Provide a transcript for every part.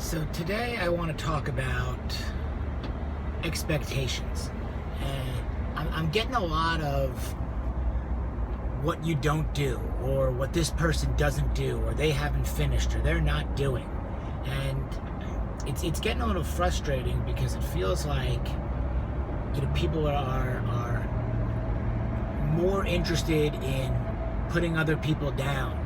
So today I want to talk about expectations. And I'm getting a lot of what you don't do, or what this person doesn't do, or they haven't finished, or they're not doing. And it's getting a little frustrating because it feels like people are more interested in putting other people down,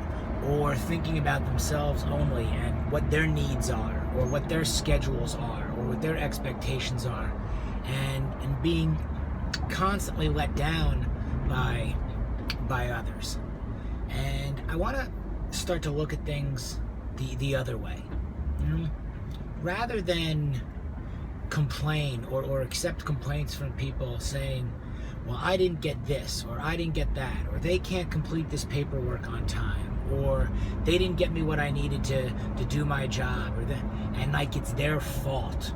or thinking about themselves only and what their needs are, or what their schedules are, or what their expectations are, and being constantly let down by others. And I want to start to look at things the other way. Rather than complain or accept complaints from people saying, well, I didn't get this, or I didn't get that, or they can't complete this paperwork on time, or they didn't get me what I needed to do my job, and like it's their fault.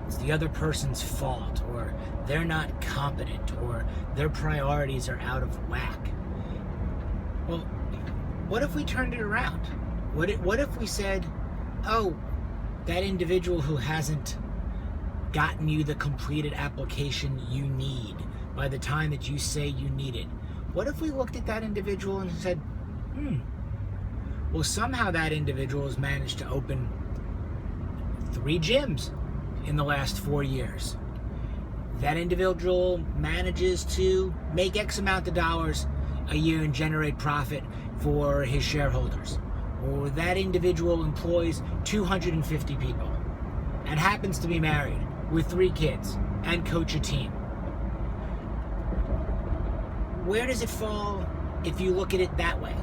It's the other person's fault, or they're not competent, or their priorities are out of whack. Well, what if we turned it around? What if we said, oh, that individual who hasn't gotten you the completed application you need by the time that you say you need it, what if we looked at that individual and said, well, somehow that individual has managed to open 3 gyms in the last 4 years. That individual manages to make X amount of dollars a year and generate profit for his shareholders. Or that individual employs 250 people and happens to be married with 3 kids and coach a team. Where does it fall if you look at it that way,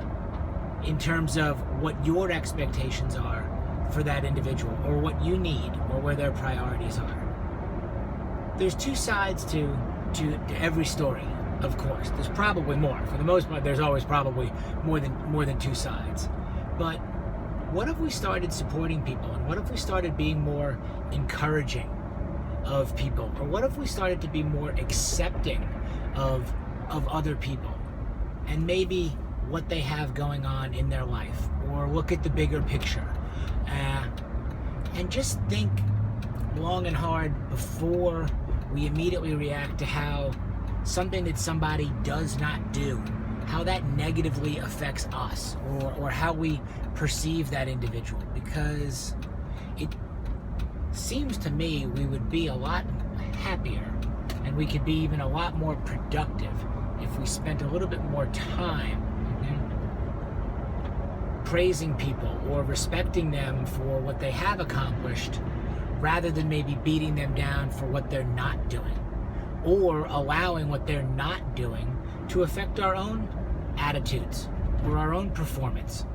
in terms of what your expectations are for that individual, or what you need, or where their priorities are? There's 2 sides to every story, of course. There's probably more. For the most part, there's always probably more than 2 sides. But what if we started supporting people, and what if we started being more encouraging of people, or what if we started to be more accepting of other people, and maybe what they have going on in their life, or look at the bigger picture, and just think long and hard before we immediately react to how something that somebody does not do, how that negatively affects us, or how we perceive that individual. Because it seems to me we would be a lot happier, and we could be even a lot more productive if we spent a little bit more time praising people or respecting them for what they have accomplished, rather than maybe beating them down for what they're not doing, or allowing what they're not doing to affect our own attitudes or our own performance.